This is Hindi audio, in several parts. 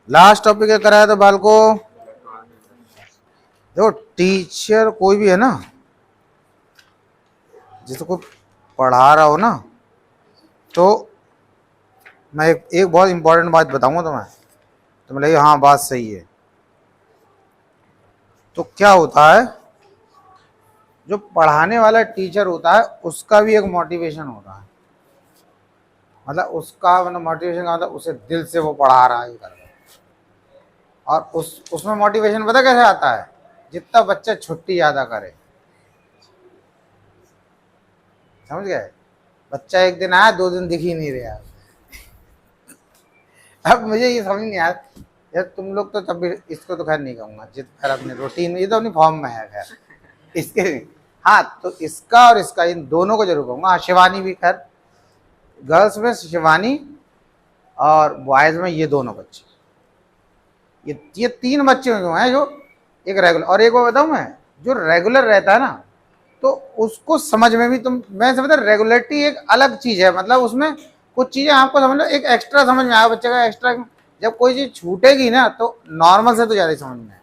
लास्ट टॉपिक क्या कराया था बाल को? देखो टीचर कोई भी है ना, जिसको कोई पढ़ा रहा हो ना, तो मैं एक बहुत इंपॉर्टेंट बात बताऊंगा तुम्हें, तो लगे हाँ बात सही है। तो क्या होता है, जो पढ़ाने वाला टीचर होता है उसका भी एक मोटिवेशन होता है। मतलब उसका मतलब मोटिवेशन का मतलब उसे दिल से वो पढ़ा रहा है, ये कर रहा है। और उसमें मोटिवेशन पता कैसे आता है? जितना बच्चा छुट्टी ज़्यादा करे। समझ गए? बच्चा एक दिन आया, 2 दिन दिख ही नहीं रहा। अब मुझे ये समझ नहीं आया यार, तुम लोग तो तब भी, इसको तो खैर नहीं कहूँगा, जित खैर अपने रूटीन में, ये तो अपनी फॉर्म में है खैर इसके। हाँ तो इसका और इसका, इन दोनों को जरूर कहूँगा। हाँ शिवानी भी खैर, गर्ल्स में शिवानी और बॉयज़ में ये दोनों बच्चे, ये 3 बच्चे जो हैं, जो एक रेगुलर, और एक वो बताऊँ मैं, जो रेगुलर रहता है ना, तो उसको समझ में भी, तुम मैं समझता रेगुलरिटी एक अलग चीज़ है। मतलब उसमें कुछ चीज़ें आपको समझ लो एक एक्स्ट्रा समझ में आएगा बच्चे का एक्स्ट्रा। जब कोई चीज़ छूटेगी ना तो नॉर्मल से तो ज़्यादा समझ में आए,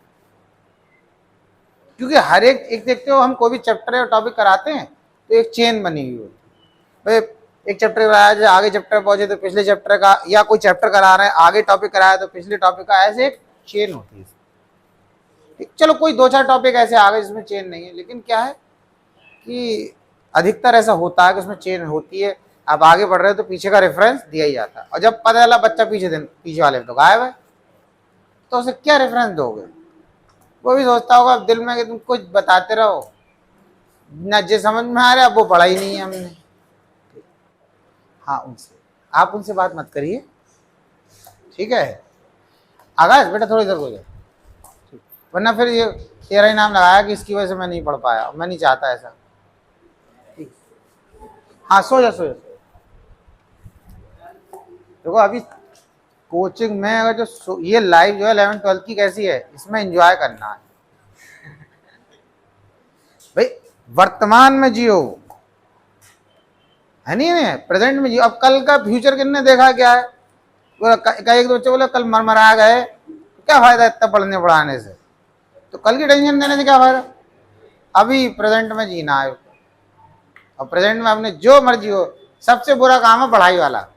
क्योंकि हर एक देखते हो, हम कोई भी चैप्टर या टॉपिक कराते हैं तो एक चेन बनी हुई होती है। एक चैप्टर कराया जाए, आगे चैप्टर पहुंचे तो पिछले चैप्टर का, या कोई चैप्टर करा रहे हैं आगे टॉपिक कराया तो पिछले टॉपिक का, ऐसे एक चेन होती है। चलो कोई 2-4 टॉपिक ऐसे आ गए जिसमें चेन नहीं है, लेकिन क्या है कि अधिकतर ऐसा होता है कि उसमें चेन होती है। आप आगे बढ़ रहे हो तो पीछे का रेफरेंस दिया ही जाता है, और जब पता चला बच्चा पीछे वाले तो गायब है, तो उसे क्या रेफरेंस दोगे? वो भी सोचता होगा दिल में कि तुम कुछ बताते रहो ना, जो समझ में आ रहा है वो पढ़ा ही नहीं है हमने। हाँ उनसे, आप उनसे बात मत करिए, ठीक है? आकाश बेटा थोड़ी देर हो जाए, वरना फिर ये तेरा ही नाम लगाया कि इसकी वजह से मैं नहीं पढ़ पाया। मैं नहीं चाहता ऐसा। ठीक, हाँ सो जा सो जा। देखो अभी कोचिंग में अगर जो ये लाइव जो है 11th-12th की कैसी है, इसमें एंजॉय करना है भाई। वर्तमान में जियो, है नहीं है, प्रेजेंट में जियो। अब कल का फ्यूचर किसने देखा क्या है? एक दो बच्चे बोले कल मरमरा गए, क्या फायदा इतना पढ़ने पढ़ाने से, तो कल की टेंशन देने से क्या फायदा? अभी प्रेजेंट में जीना है, और प्रेजेंट में आपने जो मर्जी हो। सबसे बुरा काम है पढ़ाई वाला।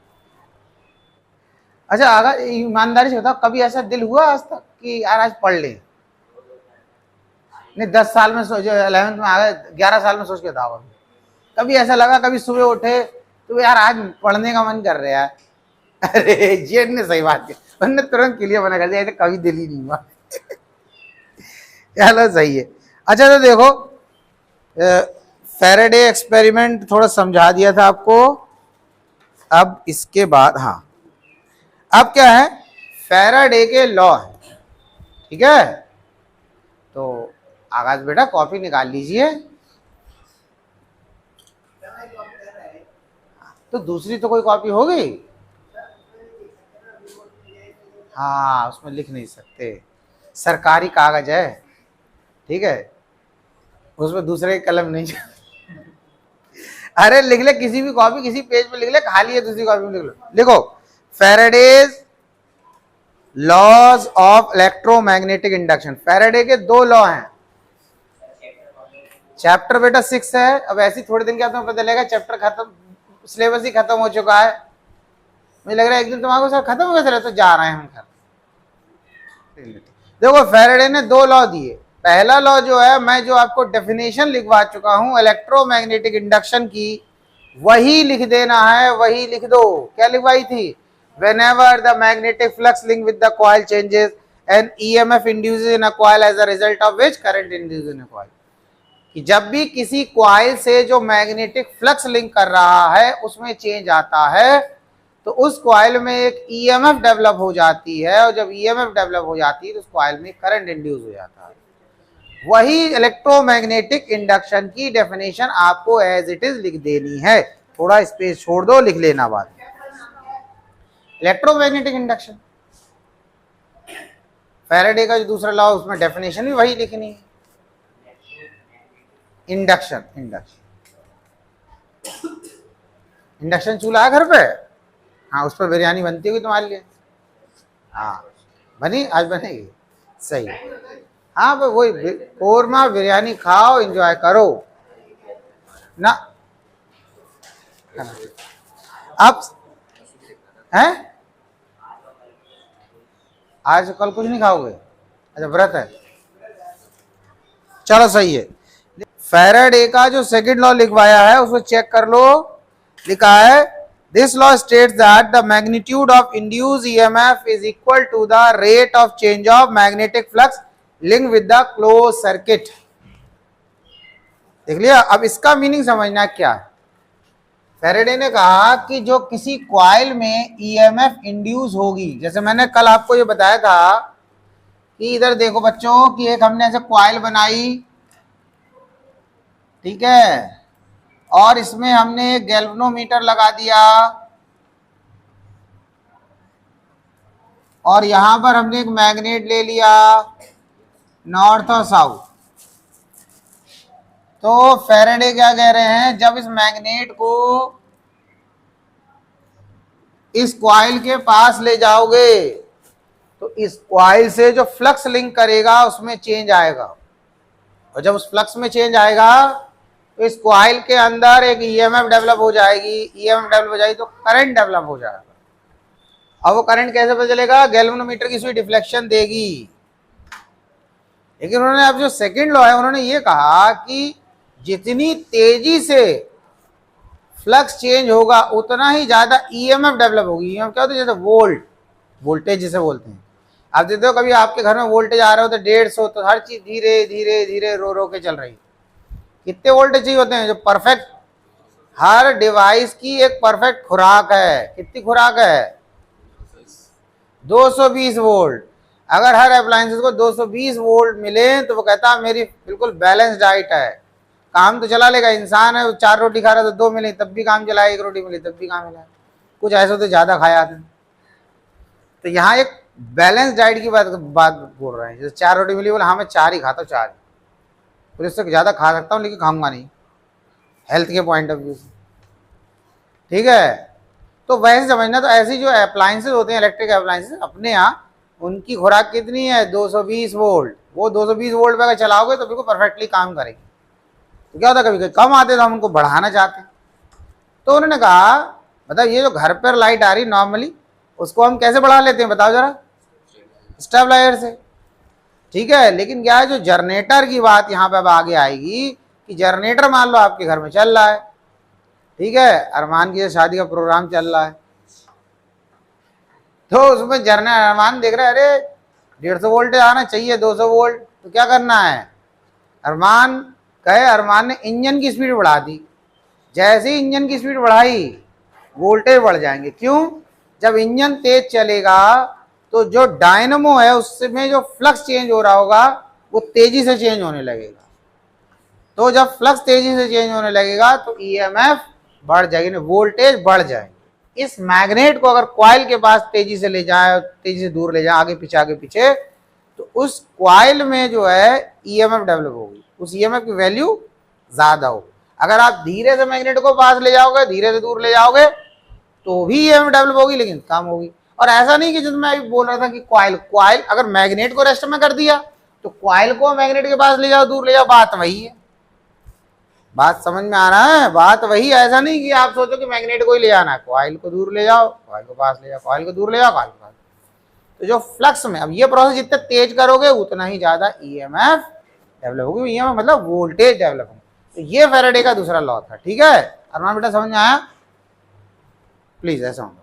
अच्छा अगर ईमानदारी से बताओ, कभी ऐसा दिल हुआ आज तक कि यार आज पढ़ ले? नहीं 10 साल में सोचो, 11th में आ गए, 11 साल में सोच के था। कभी ऐसा लगा, कभी सुबह उठे तो यार आज पढ़ने का मन कर रहा है? अरे ये ने सही बात की, उन्होंने तुरंत क्लियर बना कर दिया, तो कभी दिल ही नहीं हुआ चलो सही है। अच्छा तो देखो, फैराडे एक्सपेरिमेंट थोड़ा समझा दिया था आपको। अब इसके बाद हाँ, अब क्या है, फैराडे के लॉ है, ठीक है? तो आकाश बेटा कॉपी निकाल लीजिए। तो दूसरी तो कोई कॉपी होगी? हाँ उसमें लिख नहीं सकते, सरकारी कागज है, ठीक है? उसमें दूसरे कलम नहीं अरे लिख ले किसी भी कॉपी, किसी पेज पे लिख ले, खाली है दूसरी कॉपी में लिख लो। देखो Faraday's laws of electromagnetic induction, Faraday के 2 लॉ हैं। चैप्टर बेटा 6 है। अब ऐसी थोड़े दिन क्या तुम्हें पता चलेगा, चैप्टर खत्म, सिलेबस ही खत्म हो चुका है। मुझे लग रहा है एक दिन तुम्हारे सर खत्म हो गया, तो जा रहे हैं हम घर। देखो फैराडे ने 2 लॉ दिए। पहला लॉ जो है, मैं जो आपको डेफिनेशन लिखवा चुका हूं इलेक्ट्रोमैग्नेटिक इंडक्शन की, वही लिख देना है, वही लिख दो। क्या लिखवाई थी? whenever the magnetic flux link with the coil changes and EMF induces in a coil as a result of which current induces in a coil, कि जब भी किसी कॉइल से जो मैग्नेटिक फ्लक्स लिंक कर रहा है उसमें चेंज आता है, तो उस कॉइल में एक ईएमएफ डेवलप हो जाती है, और जब ईएमएफ डेवलप हो जाती है तो उस कॉइल में करंट इंड्यूस हो जाता है। वही इलेक्ट्रोमैग्नेटिक इंडक्शन की डेफिनेशन आपको एज इट इज लिख देनी है। थोड़ा स्पेस छोड़ दो, लिख लेना बाद में। इलेक्ट्रोमैग्नेटिक इंडक्शन, फैराडे का जो दूसरा लॉ, उसमें डेफिनेशन भी वही लिखनी है। इंडक्शन, इंडक्शन चूल्हा है घर पे? हाँ उस पर बिरयानी बनती होगी तुम्हारे लिए। हाँ बनी, आज बनेगी, सही। हाँ वही कोरमा बिरयानी खाओ, एंजॉय करो ना। अब हैं, आज कल कुछ नहीं खाओगे? अच्छा व्रत है, चलो सही है। फैराडे का जो सेकंड लॉ लिखवाया है उसको चेक कर लो। लिखा है this law states that the magnitude of induce EMF is equal to the rate of change of magnetic flux link with the close circuit. देख लिया? अब इसका मीनिंग समझना क्या है। फैराडे ने कहा कि जो किसी कॉइल में ईएमएफ इंड्यूस होगी, जैसे मैंने कल आपको ये बताया था कि इधर देखो बच्चों कि एक हमने ऐसे कॉइल बनाई, ठीक है, और इसमें हमने एक गैल्वेनोमीटर लगा दिया और यहां पर हमने एक मैग्नेट ले लिया नॉर्थ और साउथ। तो फैराडे क्या कह रहे हैं, जब इस मैग्नेट को इस कॉइल के पास ले जाओगे तो इस कॉइल से जो फ्लक्स लिंक करेगा उसमें चेंज आएगा, और जब उस फ्लक्स में चेंज आएगा तो इस कॉइल के अंदर एक ईएमएफ डेवलप हो जाएगी। ईएमएफ डेवलप हो जाएगी तो करंट डेवलप हो जाएगा। अब वो करंट कैसे पता चलेगा? गैल्वेनोमीटर की सुई डिफ्लेक्शन देगी। लेकिन उन्होंने अब जो सेकंड लॉ है उन्होंने ये कहा कि जितनी तेजी से फ्लक्स चेंज होगा उतना ही ज्यादा ईएमएफ डेवलप होगी। ईएमएफ क्या होता है? जैसे वोल्टेज जिसे बोलते हैं। आप देखते हो कभी आपके घर में वोल्टेज आ रहे हो तो 150, तो हर चीज धीरे धीरे धीरे रो रो के चल रही है। कितने वोल्टेज चाहिए होते हैं? जो परफेक्ट, हर डिवाइस की एक परफेक्ट खुराक है। कितनी खुराक है? 220 वोल्ट। अगर हर अप्लायंसेस को 220 वोल्ट मिले तो वो कहता है मेरी बिल्कुल बैलेंस डाइट है, काम तो चला लेगा। इंसान है, 4 रोटी खा रहा है तो 2 मिले तब भी काम चला, 1 रोटी मिली तब भी काम मिला। कुछ ऐसे तो ज्यादा खाया आते। तो यहाँ एक बैलेंस डाइट की बात बोल रहे हैं। जैसे 4 रोटी मिली, बोले हाँ मैं 4 ही खाता हूँ, 4 ही, फिर इससे ज्यादा खा सकता हूँ लेकिन खाऊंगा नहीं, हेल्थ के पॉइंट ऑफ व्यू से, ठीक है। तो वैसे समझना, तो ऐसी जो अप्लायंसेस होते हैं, इलेक्ट्रिक अप्लायंसेस, अपने यहाँ उनकी खुराक कितनी है? 220 वोल्ट। वो 220 वोल्ट पे अगर चलाओगे तो बिल्कुल परफेक्टली काम करेगी। तो क्या होता है, कभी कम आते तो हम उनको बढ़ाना चाहते हैं। तो उन्होंने कहा मतलब ये जो घर पर लाइट आ रही नॉर्मली, उसको हम कैसे बढ़ा लेते हैं बताओ जरा? स्टेबलाइजर से, ठीक है। लेकिन क्या है, जो जनरेटर की बात यहाँ पे अब आगे आएगी कि जनरेटर मान लो आपके घर में चल रहा है, ठीक है, अरमान की शादी का प्रोग्राम चल रहा है, तो उसमें अरमान देख रहा है अरे 150 वोल्ट आना चाहिए, 200 वोल्ट, तो क्या करना है? अरमान ने इंजन की स्पीड बढ़ा दी। जैसे ही इंजन की स्पीड बढ़ाई वोल्टेज बढ़ जाएंगे। क्यों? जब इंजन तेज चलेगा तो जो डायनमो है उसमें जो फ्लक्स चेंज हो रहा होगा वो तेजी से चेंज होने लगेगा। तो जब फ्लक्स तेजी से चेंज होने लगेगा तो ईएमएफ बढ़ जाएगी, वोल्टेज बढ़ जाएगी। इस मैग्नेट को अगर कॉइल के पास तेजी से ले जाए, तेजी से दूर ले जाए, आगे पीछे, तो उस कॉइल में जो है ईएमएफ डेवलप होगी, उस ईएमएफ की वैल्यू ज्यादा होगी। अगर आप धीरे से मैग्नेट को पास ले जाओगे, धीरे से दूर ले जाओगे, तो भी ईएमएफ डेवलप होगी लेकिन कम होगी। और ऐसा नहीं कि जैसे मैं अभी बोल रहा था कि कॉइल अगर मैग्नेट को रेस्ट में कर दिया तो कॉइल को मैग्नेट के पास ले जाओ, दूर ले जाओ, बात वही है। बात समझ में आ रहा है? बात वही, ऐसा नहीं कि आप सोचो कि मैग्नेट को ही ले जाना है, कॉइल को दूर ले जाओ, कॉइल को पास ले जाओ, कॉइल को दूर ले जाओ, कॉइल को पास। तो जो फ्लक्स में, अब ये प्रोसेस जितना तेज करोगे उतना ही ज्यादा ईएमएफ डेवलप होगी। ईएमएफ मतलब वोल्टेज डेवलप होगी। तो ये फैराडे का दूसरा लॉ था, ठीक है। अरमान बेटा समझ में आया? प्लीज ऐसा हो,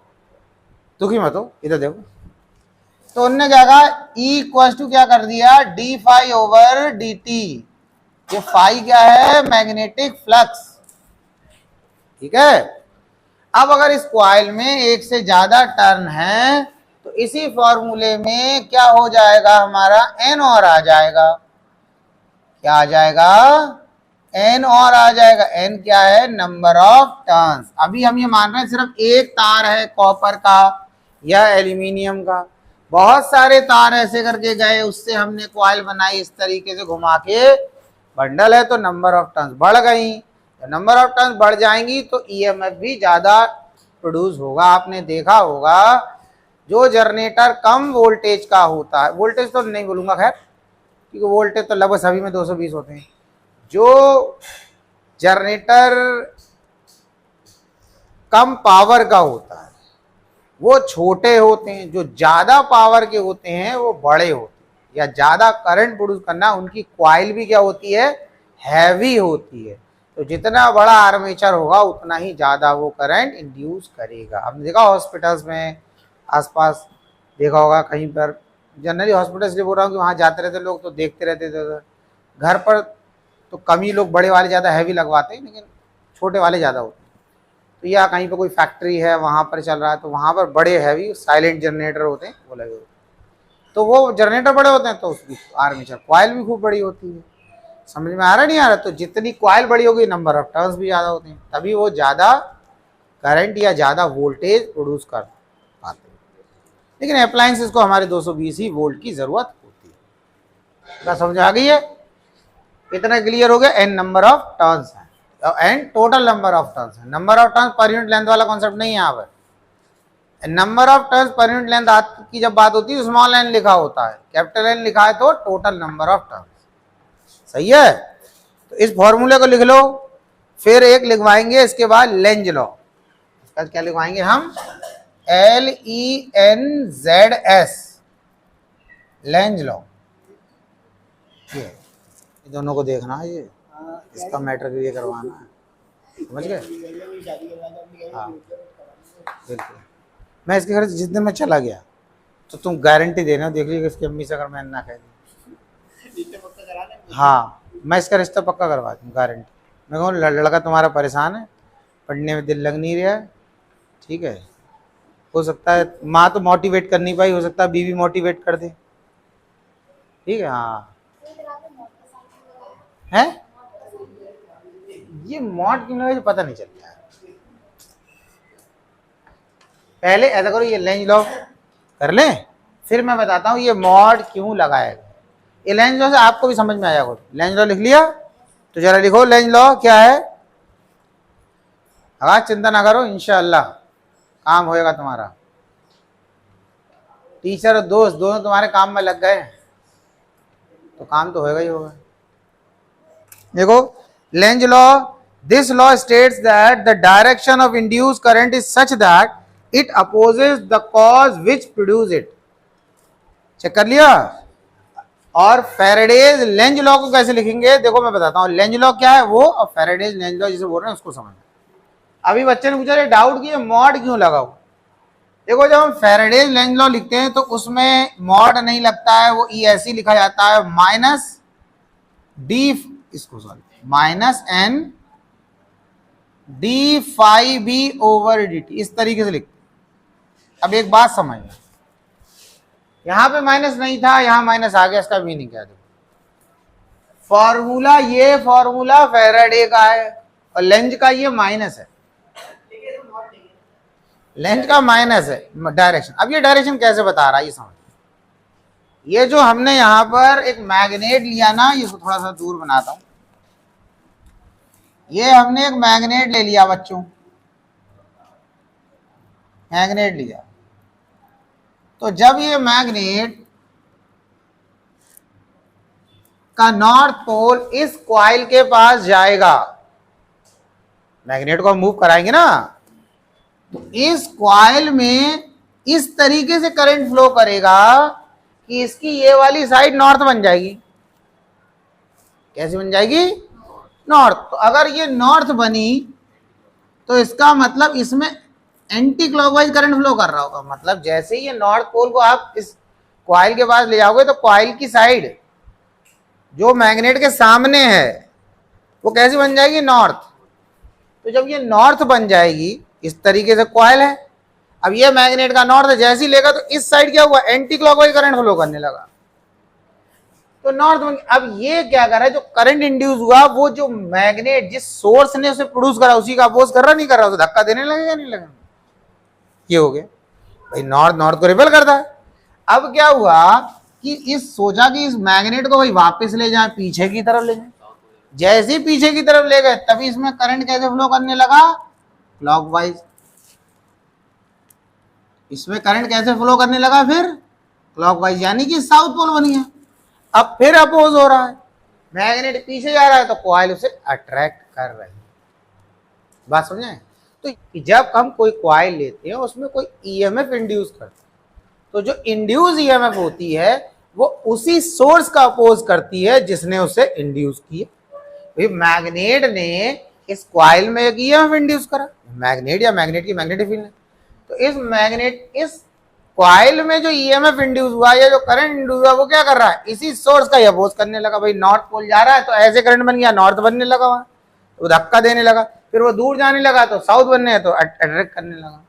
दुखी मत हो, इधर देखो। तो उन्होंने क्या कहा, ई इक्वल्स टू क्या कर दिया, d phi over d t. ये फाई क्या है? मैग्नेटिक फ्लक्स, ठीक है। अब अगर इस कॉइल में एक से ज्यादा टर्न है तो इसी फॉर्मूले में क्या हो जाएगा, हमारा एन और आ जाएगा। क्या आ जाएगा? एन और आ जाएगा। एन क्या है? Number of turns. अभी हम ये मान रहे हैं सिर्फ एक तार है कॉपर का या एल्यूमिनियम का, बहुत सारे तार ऐसे करके गए, उससे हमने कॉइल बनाई, इस तरीके से घुमा के बंडल है, तो नंबर ऑफ टर्न्स बढ़ गई। तो नंबर ऑफ टर्न्स बढ़ जाएंगी तो ईएमएफ भी ज्यादा प्रोड्यूस होगा। आपने देखा होगा जो जनरेटर कम वोल्टेज का होता है, वोल्टेज तो नहीं बोलूंगा खैर, क्योंकि वोल्टेज तो लगभग सभी में 220 होते हैं। जो जनरेटर कम पावर का होता है वो छोटे होते हैं, जो ज्यादा पावर के होते हैं वो बड़े होते हैं, या ज्यादा करंट प्रोड्यूस करना, उनकी कॉइल भी क्या होती है, हैवी होती है। तो जितना बड़ा आर्मेचर होगा उतना ही ज्यादा वो करंट इंड्यूस करेगा। आपने देखा हॉस्पिटल्स में आसपास देखा होगा कहीं पर, जनरली हॉस्पिटल इसलिए बोल रहा हूँ कि वहाँ जाते रहते लोग तो देखते रहते थे। घर पर तो कम ही लोग बड़े वाले ज़्यादा हैवी लगवाते हैं, लेकिन छोटे वाले ज़्यादा होते हैं। तो या कहीं पर कोई फैक्ट्री है वहाँ पर चल रहा है तो वहाँ पर बड़े हैवी साइलेंट जनरेटर होते हैं वो लगे होते हैं। तो वो जनरेटर बड़े होते हैं तो उसकी आर्मेचर कॉइल भी खूब बड़ी होती है। समझ में आ रहा नहीं आ रहा? तो जितनी कॉइल बड़ी होगी नंबर ऑफ टर्न्स भी ज़्यादा होते हैं, तभी वो ज़्यादा करंट या ज़्यादा वोल्टेज प्रोड्यूस कर पाते हैं। लेकिन अप्लायंसेस को हमारे 220 ही वोल्ट की ज़रूरत होती है। क्या समझ आ गई है? कितना क्लियर हो गया? एन नंबर ऑफ टर्न्स है, and total number of turns है। Number of turns per unit length वाला कॉन्सेप्ट नहीं है यहाँ पर। Number of turns per unit length की जब बात होती है स्मॉल एन लिखा होता है, कैपिटल एन लिखा है तो टोटल नंबर ऑफ टर्न्स। सही है? तो इस फॉर्मूले को लिख लो। फिर एक लिखवाएंगे इसके बाद लेंज लॉ। इसका क्या लिखवाएंगे हम? LENZS, Lenz law. ये दोनों को देखना है, ये इसका मैटर क्लियर करवाना है। समझ गए? हाँ बिल्कुल। मैं इसके घर जिस दिन मैं चला गया तो तुम गारंटी दे रहे हो, देख लीजिए इसकी अम्मी से अगर मैं ना कह दी। हाँ मैं इसका रिश्ता पक्का करवा दूँ, गारंटी। मैं कहूँ लड़का तुम्हारा परेशान है, पढ़ने में दिल लग नहीं रहा है, ठीक है, हो सकता है माँ तो मोटिवेट कर नहीं पाई, हो सकता है बीवी मोटिवेट कर दे, ठीक है। हाँ है ये मॉड क्यों लगा पता नहीं चलता है। पहले ऐसा करो, ये लेंज लॉ कर लें, फिर मैं बताता हूँ ये मॉड क्यों लगाएगा। ये लेंज लॉ से आपको भी समझ में आया होगा। लेंज लॉ लिख लिया तो जरा लिखो लेंज लॉ क्या है। आवाज चिंता ना करो, इंशाअल्लाह काम होएगा तुम्हारा। टीचर और दोस्त दोनों तुम्हारे काम में लग गए तो काम तो होएगा ही होगा। देखो Lenz law, this law states that the direction of induced current is such that it opposes the cause which produce it. Check कर लिया? और फैराडेज लेंज लॉ को कैसे लिखेंगे देखो मैं बताता हूं। लेंज लॉ क्या है वो, और फैराडेज लेंज लॉ जिसे बोल रहे हैं उसको समझना। अभी बच्चे ने पूछा डाउट कि मॉड क्यों लगाओ। देखो जब हम फैराडेज लेंज लॉ लिखते हैं तो उसमें मॉड नहीं लगता है, वो ई ऐसे लिखा जाता है माइनस डी, इसको sorry minus n d phi b over d t, इस तरीके से लिखते। अब एक बात समझना, यहां पे माइनस नहीं था, यहां माइनस आ गया, इसका मीनिंग क्या है? फॉर्मूला, ये फॉर्मूला फैराडे का है और लेंज का ये माइनस है, लेंज का माइनस है डायरेक्शन। अब ये डायरेक्शन कैसे बता रहा है ये समझ। ये जो हमने यहां पर एक मैग्नेट लिया ना, इसको थोड़ा सा दूर बनाता हूं। ये हमने एक मैग्नेट ले लिया बच्चों, मैग्नेट लिया। तो जब ये मैग्नेट का नॉर्थ पोल इस कॉइल के पास जाएगा, मैग्नेट को हम मूव कराएंगे ना, तो इस कॉइल में इस तरीके से करंट फ्लो करेगा कि इसकी ये वाली साइड नॉर्थ बन जाएगी। कैसे बन जाएगी? नॉर्थ। तो अगर ये नॉर्थ बनी तो इसका मतलब इसमें एंटी क्लॉकवाइज करंट फ्लो कर रहा होगा। मतलब जैसे ही ये नॉर्थ पोल को आप इस कॉइल के पास ले जाओगे तो कॉइल की साइड जो मैग्नेट के सामने है वो कैसी बन जाएगी? नॉर्थ। तो जब ये नॉर्थ बन जाएगी, इस तरीके से कॉइल है, अब ये मैग्नेट का नॉर्थ है, जैसे ही लेगा तो इस साइड क्या हुआ? एंटी क्लॉकवाइज करंट फ्लो करने लगा, तो नॉर्थ बन। अब ये क्या कर रहा है? जो करंट इंड्यूस हुआ वो जो मैग्नेट जिस सोर्स ने उसे प्रोड्यूस करा उसी का अपोज कर रहा, नहीं कर रहा, उसे धक्का देने लगेगा नहीं लगेगा? ये हो गया भाई, नॉर्थ नॉर्थ को रिपेल करता है। अब क्या हुआ कि इस सोचा कि इस मैग्नेट को भाई वापस ले जाए, पीछे की तरफ ले जाए। जैसे ही पीछे की तरफ ले गए तभी इसमें करंट कैसे फ्लो करने लगा? क्लॉकवाइज। इसमें करंट कैसे फ्लो करने लगा फिर क्लॉकवाइज, यानी कि साउथ पोल बन गया। अब फिर अपोज हो रहा है, मैग्नेट पीछे जा रहा है तो कॉइल उसे अट्रैक्ट कर रही है। बात समझे? तो जब हम कोई कॉइल लेते हैं उसमें कोई ईएमएफ इंड्यूस करते हैं, तो जो इंड्यूस ईएमएफ होती है वो उसी सोर्स का अपोज करती है जिसने उसे इंड्यूस किया। मैग्नेट ने इस कॉइल में एक ईएमएफ इंड्यूस करा, मैग्नेट या मैग्नेट की मैग्नेटिक फील्ड है, तो इस मैग्नेट इस कॉइल में जो ईएमएफ इंड्यूस हुआ या जो करंट इंड्यूस हुआ वो क्या कर रहा है, इसी सोर्स का अपोज करने लगा। भाई नॉर्थ पोल जा रहा है तो ऐसे करंट बन गया, नॉर्थ बनने लगा, वहां तो धक्का देने लगा, फिर वो दूर जाने लगा तो साउथ बनने है तो अट्रैक्ट करने लगा।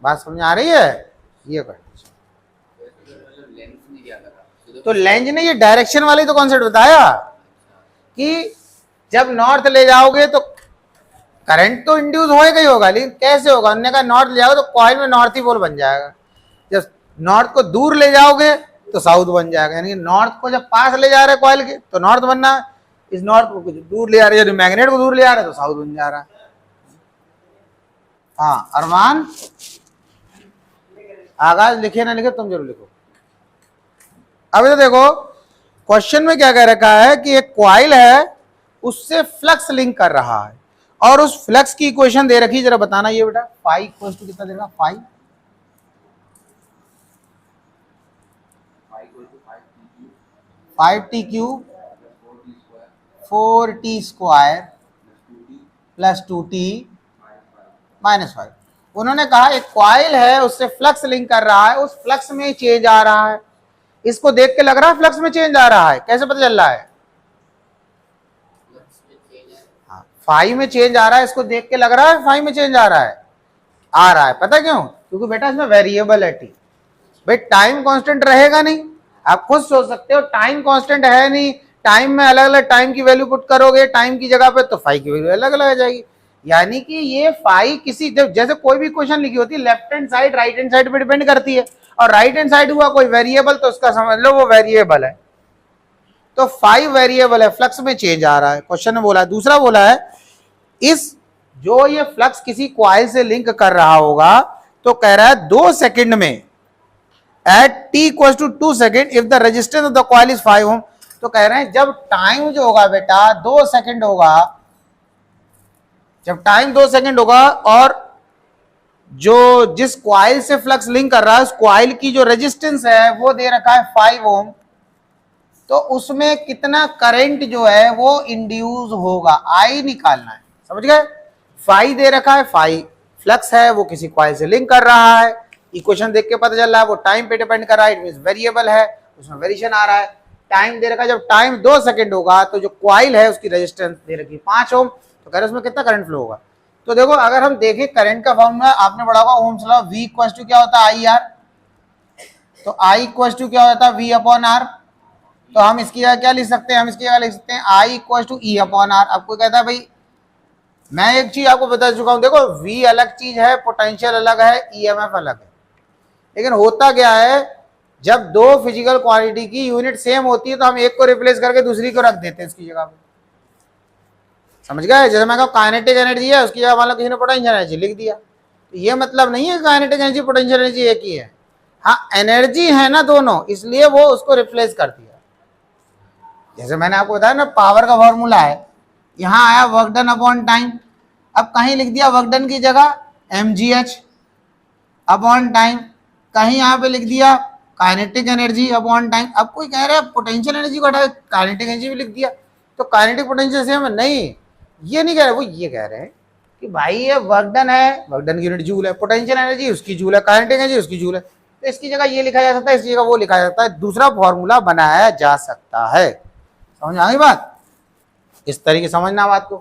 बात समझ आ रही है? ये कर तो लेंज ने ये डायरेक्शन वाली तो कॉन्सेप्ट बताया कि जब नॉर्थ ले जाओगे तो करंट तो इंड्यूस होएगा ही होगा, लेकिन कैसे होगा? उन्होंने कहा नॉर्थ ले जाओगे तो कॉइल में नॉर्थ ही पोल बन जाएगा, जब नॉर्थ को दूर ले जाओगे तो साउथ बन जाएगा, यानी नॉर्थ को जब पास ले जा रहे कॉइल के तो नॉर्थ बनना, इस नॉर्थ को दूर ले जा रहे, मैग्नेट को दूर ले जा रहे तो साउथ बन जा रहा है। हाँ अरमान, आगाज लिखे ना लिखे तुम जरूर लिखो। अब तो देखो क्वेश्चन में क्या कह रखा है कि एक कॉइल है उससे फ्लक्स लिंक कर रहा है और उस फ्लक्स की इक्वेशन दे रखी, जरा बताना ये बेटा। फाई इक्वल टू कितना देगा? Phi 5t cube 4t square plus 2t minus 5। उन्होंने कहा एक कॉइल है उससे फ्लक्स लिंक कर रहा है, उस फ्लक्स में चेंज आ रहा है। इसको देख के लग रहा है फ्लक्स में चेंज आ रहा है, कैसे पता चल रहा है? फाइव में चेंज आ रहा है, इसको देख के लग रहा है फाइव में चेंज आ रहा है। पता क्यों? क्योंकि बेटा इसमें वेरिएबल है टी। भाई टाइम कांस्टेंट रहेगा नहीं, आप खुद सोच सकते हो, टाइम कांस्टेंट है नहीं, टाइम में अलग अलग टाइम की वैल्यू पुट करोगे टाइम की जगह पे तो फाइव की वैल्यू अलग अलग आ जाएगी। यानी कि ये फाइव किसी, जैसे कोई भी क्वेश्चन लिखी होती है left hand side right hand side पे डिपेंड करती है, और राइट हैंड साइड हुआ कोई वेरिएबल तो उसका समझ लो वो वेरिएबल है। तो फाइव वेरिएबल है, फ्लक्स में चेंज आ रहा है, क्वेश्चन में बोला है। दूसरा बोला है इस जो ये फ्लक्स किसी कॉइल से लिंक कर रहा होगा तो कह रहा है 2 सेकंड में at t equals to 2 second if the resistance of the coil is 5 ohm. तो कह रहे हैं जब टाइम जो होगा बेटा 2 सेकंड होगा, जब टाइम 2 सेकंड होगा और जो जिस कॉइल से फ्लक्स लिंक कर रहा है उस कॉइल की जो रेजिस्टेंस है वो दे रखा है 5 ओम, तो उसमें कितना करंट जो है वो इंड्यूस होगा, आई निकालना है। समझ गए? फाई दे रखा है, फाई फ्लक्स है वो किसी कॉइल से लिंक कर रहा है, इक्वेशन देख के पता चल रहा है वो टाइम पे डिपेंड कर रहा है, इट मींस वेरिएबल है, उसमें वेरिएशन आ रहा है। टाइम दे रखा है, जब टाइम 2 सेकंड होगा तो जो कॉइल है उसकी रेजिस्टेंस दे रखी है 5 ओम, तो कह रहे उसमें कितना करंट फ्लो होगा। तो देखो अगर हम देखें करंट का फॉर्मूला आपने पढ़ा होगा Ohm's law, V equal to क्या होता है आई आर, तो I इक्वल टू क्या होता है V अपॉन आर। तो हम इसकी जगह क्या लिख सकते हैं? हम इसकी जगह लिख सकते हैं I equal to E upon R. आपको कहता है भाई मैं एक चीज आपको बता चुका हूं, देखो V अलग चीज है, पोटेंशियल अलग है, EMF अलग है, लेकिन होता क्या है जब दो फिजिकल क्वांटिटी की यूनिट सेम होती है तो हम एक को रिप्लेस करके दूसरी को रख देते हैं इसकी जगह पे। समझ गए? जैसे मैं कहूँ काइनेटिक एनर्जी है उसकी जगह मान लो किसी ने पोटेंशियल एनर्जी लिख दिया, तो ये मतलब नहीं है काइनेटिक एनर्जी पोटेंशियल एनर्जी एक ही है। हाँ एनर्जी है ना दोनों, इसलिए वो उसको रिप्लेस कर दिया। जैसे मैंने आपको बताया ना पावर का फॉर्मूला है, यहाँ आया वर्क डन अपॉन टाइम, अब कहीं लिख दिया वर्क डन की जगह mgh अपॉन टाइम, कहीं यहाँ पे लिख दिया काइनेटिक एनर्जी अपॉन टाइम। अब कोई कह रहा है पोटेंशियल एनर्जी को हटा काइनेटिक एनर्जी भी लिख दिया तो काइनेटिक पोटेंशियल सेम है, नहीं ये नहीं कह रहे, वो ये कह रहे हैं कि भाई ये वर्क डन है, वर्क डन की यूनिट जूल है, पोटेंशियल एनर्जी उसकी जूल है, काइनेटिक एनर्जी उसकी जूल है, तो इसकी जगह ये लिखा जा सकता है, इसकी जगह वो लिखा जा सकता है, दूसरा फॉर्मूला बनाया जा सकता है। समझ आ गई बात? इस तरीके समझना बात को।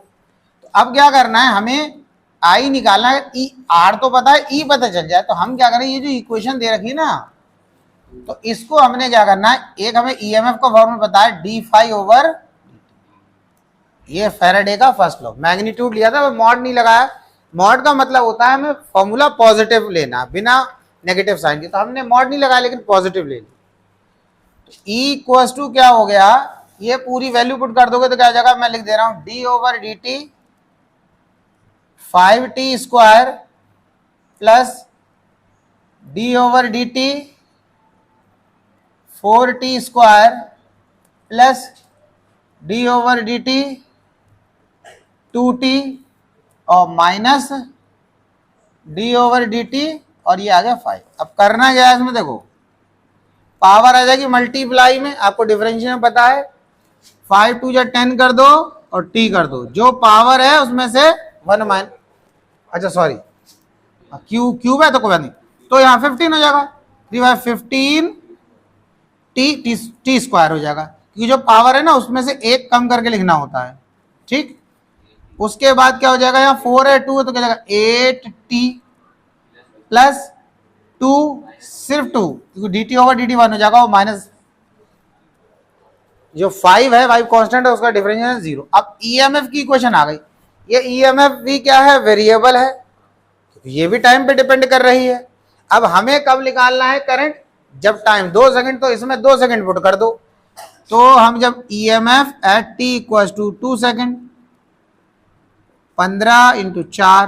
तो अब क्या करना है, हमें आई निकालना है, ई आर तो पता है, ई पता चल जाए तो हम क्या करें, ये जो इक्वेशन दे रखी है ना तो इसको हमने क्या करना है, एक हमें ईएमएफ का फॉर्मूला पता है डी फाई ओवर, ये फैराडे का फर्स्ट लॉ, मैग्नीट्यूड लिया था मॉड नहीं लगाया, मॉड का मतलब होता है हमें फॉर्मूला पॉजिटिव लेना बिना नेगेटिव साइन के, तो हमने मॉड नहीं लगाया लेकिन पॉजिटिव ले ली। ई इक्वल टू क्या हो गया, ये पूरी वैल्यू पुट कर दोगे तो क्या हो जाएगा, मैं लिख दे रहा हूं D over d T 5t square plus D over d T 4t² plus D over d T 2t और minus D over d T और ये आ गया 5। अब करना क्या है इसमें, देखो पावर आ जाएगी मल्टीप्लाई में, आपको डिफरेंशियल में पता है 5 2 जा 10 कर दो और t कर दो, जो पावर है उसमें से 1 माइन, अच्छा सॉरी क्यूब है तो कोई बात नहीं, तो यहाँ 15 हो जाएगा, 3/15 टी स्क्वायर हो जाएगा, क्योंकि जो पावर है ना उसमें से एक कम करके लिखना होता है। ठीक, उसके बाद क्या हो जाएगा, यहाँ 4 है 2 है तो क्या जाएगा 8t प्लस 2 सिर्फ 2, क्योंकि D T over d T 1 हो जाएगा, और माइनस जो 5 है 5 कांस्टेंट है उसका डिफरेंशियल 0। अब ईएमएफ की इक्वेशन आ गई, ये ईएमएफ भी क्या है, वेरिएबल है, ये भी टाइम पे डिपेंड कर रही है। अब हमें कब निकालना है करंट, जब टाइम 2 सेकंड, तो इसमें 2 सेकंड पुट कर दो, तो हम जब EMF at t equal to 2 second, 15 into 4,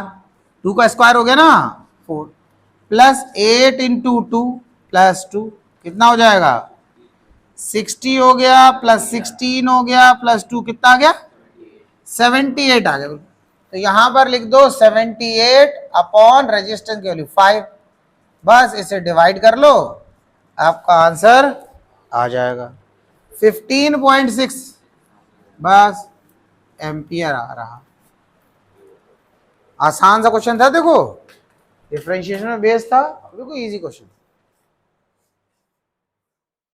2 का स्क्वायर हो गया ना 4, प्लस 8 इंटू 2 प्लस 2, कितना हो जाएगा 60 हो गया, प्लस 16 हो गया, प्लस 2 कितना आ गया 78 आ गया। तो यहां पर लिख दो 78 अपॉन रेजिस्टेंस की वैल्यू 5, बस इसे डिवाइड कर लो, आपका आंसर आ जाएगा 15.6 बस एम्पियर आ रहा। आसान सा क्वेश्चन था, देखो डिफरेंशिएशन में बेस था, बिल्कुल इजी क्वेश्चन।